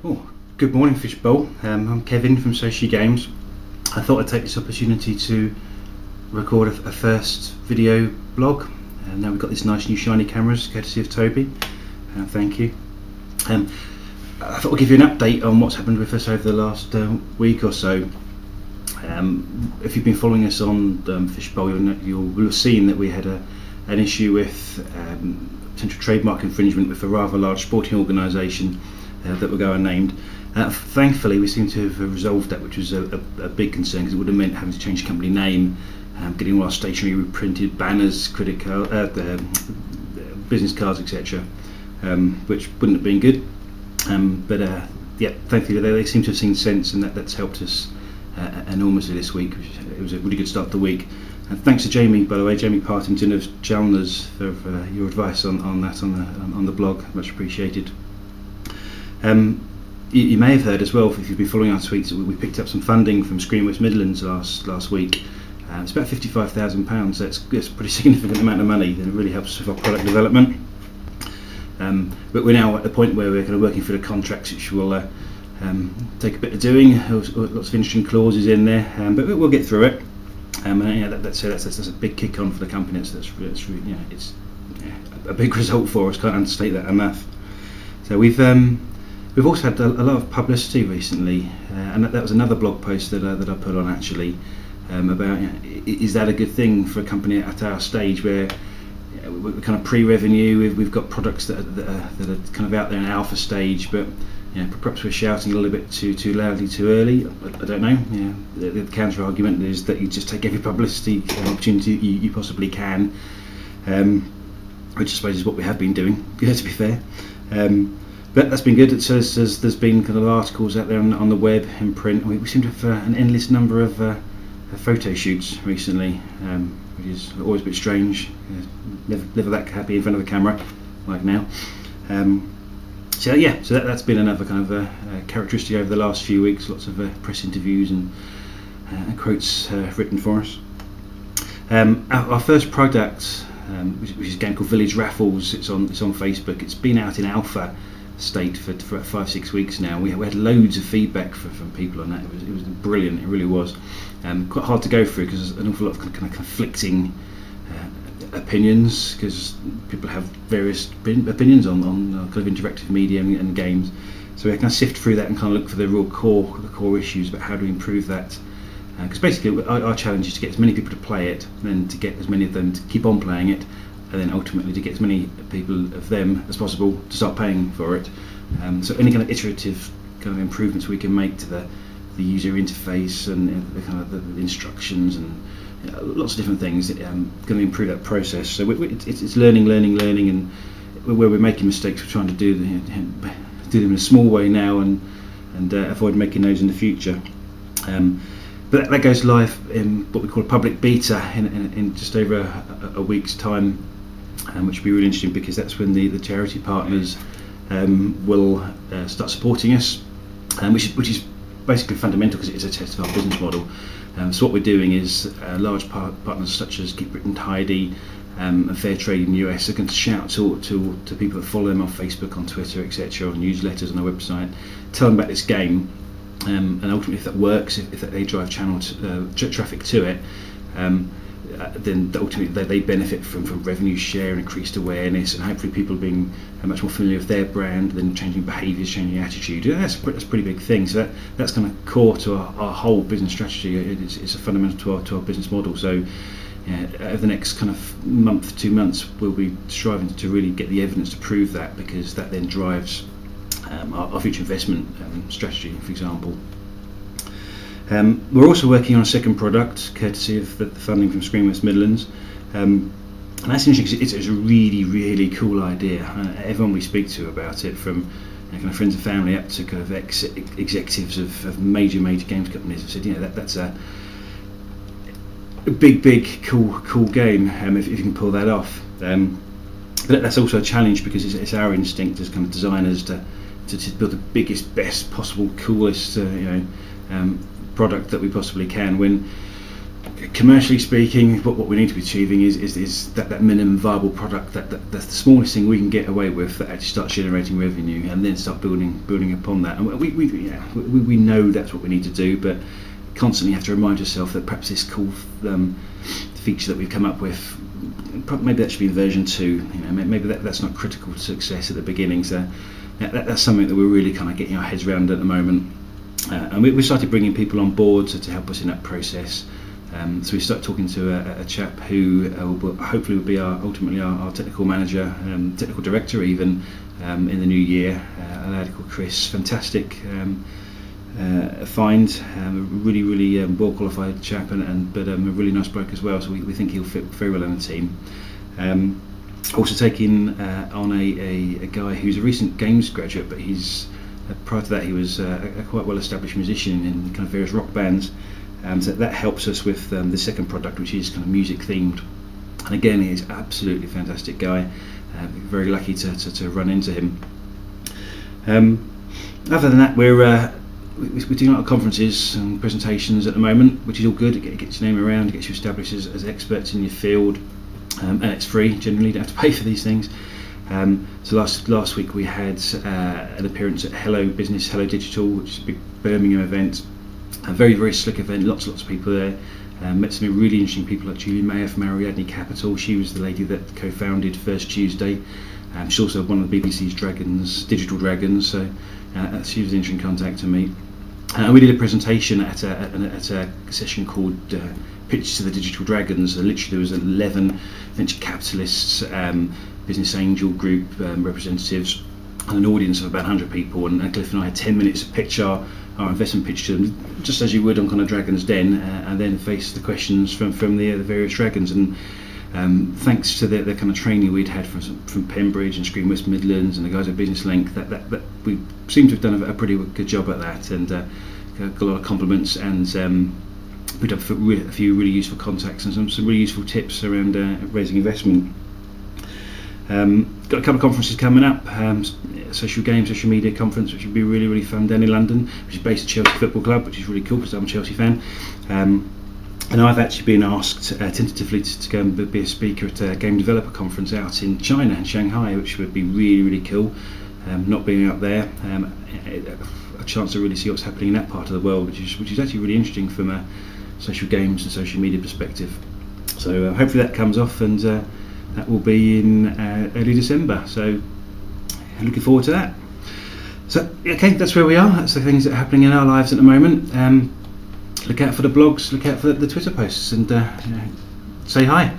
Oh, good morning, Fishbowl. I'm Kevin from SoshiGames. I thought I'd take this opportunity to record a first video blog. Now we've got these nice new shiny cameras, courtesy of Toby. Thank you. I thought I'd give you an update on what's happened with us over the last week or so. If you've been following us on Fishbowl, you'll have seen that we had an issue with potential trademark infringement with a rather large sporting organisation that will go unnamed. Thankfully, we seem to have resolved that, which was a big concern, because it would have meant having to change the company name, getting all our stationery reprinted, banners, credit card, business cards, etc., which wouldn't have been good. Yeah, thankfully they seem to have seen sense, and that's helped us enormously this week. It was a really good start to the week. And thanks to Jamie, by the way, Jamie Partington of Chalmers, for your advice on that on the blog. Much appreciated. You may have heard as well, if you've been following our tweets, that we picked up some funding from Screen West Midlands last week. It's about £55,000, so it's a pretty significant amount of money, and it really helps with our product development. But we're now at the point where we're kind of working through the contracts, which will take a bit of doing. Lots of interesting clauses in there, but we'll get through it. Yeah, that's a big kick on for the company. It's a big result for us. Can't understate that enough. So we've also had a lot of publicity recently, and that was another blog post that I put on actually, about, is that a good thing for a company at our stage where we're kind of pre-revenue, we've got products that are kind of out there in alpha stage, but perhaps we're shouting a little bit too loudly too early. I don't know. The counter argument is that you just take every publicity opportunity you possibly can, which I suppose is what we have been doing, to be fair. But that's been good. So there's been kind of articles out there on the web, in print. We seem to have an endless number of photo shoots recently, which is always a bit strange. Never that happy in front of a camera like now. So that's been another kind of characteristic over the last few weeks. Lots of press interviews and quotes written for us. Our first product, which is a game called Village Raffles. It's on Facebook. It's been out in alpha state for 5-6 weeks now. We had loads of feedback from people on that. It was brilliant. It really was. Quite hard to go through because there's an awful lot of kind of conflicting opinions, because people have various opinions on kind of interactive media and games. So we kind of sift through that and kind of look for the real core issues about how to improve that. Because basically our challenge is to get as many people to play it, then to get as many of them to keep on playing it, and then ultimately to get as many people of them as possible to start paying for it. So any kind of iterative kind of improvements we can make to the user interface and the kind of the instructions and lots of different things that going to improve that process. So it's learning, and where we're making mistakes, we're trying to do them in a small way now and avoid making those in the future. But that goes live in what we call a public beta in just over a week's time, which will be really interesting, because that's when the charity partners will start supporting us, which is basically fundamental, because it is a test of our business model. So what we're doing is large partners such as Keep Britain Tidy and Fair Trade in the US are going to shout to people that follow them on Facebook, on Twitter, etc., on newsletters, on our website, tell them about this game, and ultimately, if that works, if they drive traffic to it, then ultimately they benefit from revenue share and increased awareness, and hopefully people being much more familiar with their brand, then changing behaviours, changing attitude. That's a pretty big thing. So that's kind of core to our whole business strategy. It's a fundamental to our business model. So over the next kind of month, 2 months, we'll be striving to really get the evidence to prove that, because that then drives our future investment strategy, for example. We're also working on a second product, courtesy of the funding from Screen West Midlands, and that's interesting because it's a really cool idea. Everyone we speak to about it, from kind of friends and family up to kind of executives of major games companies, have said, that's a big cool game if you can pull that off. But that's also a challenge, because it's our instinct as kind of designers to build the biggest, best possible, coolest product that we possibly can, when commercially speaking, what we need to be achieving is that minimum viable product, that's the smallest thing we can get away with that actually starts generating revenue, and then start building upon that. And we know that's what we need to do, but constantly have to remind yourself that perhaps this cool feature that we've come up with, maybe that should be in version 2. You know, maybe that's not critical to success at the beginning. So that's something that we're really kind of getting our heads around at the moment. And we started bringing people on board to help us in that process. So we started talking to a chap who will hopefully will be ultimately our technical manager, technical director even, in the new year. A lad called Chris, fantastic find, really well qualified chap, but a really nice bloke as well. So we think he'll fit very well in the team. Also taking on a guy who's a recent games graduate, but he's prior to that he was a quite well established musician in kind of various rock bands. So that helps us with the second product, which is kind of music themed. And again, he's absolutely fantastic guy. Very lucky to run into him. Other than that, we're doing a lot of conferences and presentations at the moment, which is all good. It gets your name around, it gets you established as experts in your field, and it's free generally. You don't have to pay for these things. So last week we had an appearance at Hello Business, Hello Digital, which is a big Birmingham event. A very slick event, lots of people there. Met some really interesting people like Julie Mayer from Ariadne Capital. She was the lady that co-founded First Tuesday. She's also one of the BBC's digital dragons, so she was an interesting contact to meet. And we did a presentation at a session called Pitch to the Digital Dragons. Literally there was 11 venture capitalists, business angel group representatives, and an audience of about 100 people, and Cliff and I had 10 minutes to pitch our investment pitch to them, just as you would on kind of Dragon's Den, and then face the questions from the various dragons. And thanks to the kind of training we'd had from Pembridge and Screen West Midlands and the guys at Business Link, that we seem to have done a pretty good job at that, and got a lot of compliments, and we'd have a few really useful contacts and some really useful tips around raising investment. Got a couple of conferences coming up. SoshiGames, Social Media Conference, which would be really fun down in London, which is based at Chelsea Football Club, which is really cool because I'm a Chelsea fan. And I've actually been asked tentatively to go and be a speaker at a game developer conference out in China, in Shanghai, which would be really cool. Not being out there, a chance to really see what's happening in that part of the world, which is actually really interesting from a social games and social media perspective. So hopefully that comes off, and that will be in early December. So looking forward to that. So okay, that's where we are. That's the things that are happening in our lives at the moment. Look out for the blogs, look out for the Twitter posts, and say hi.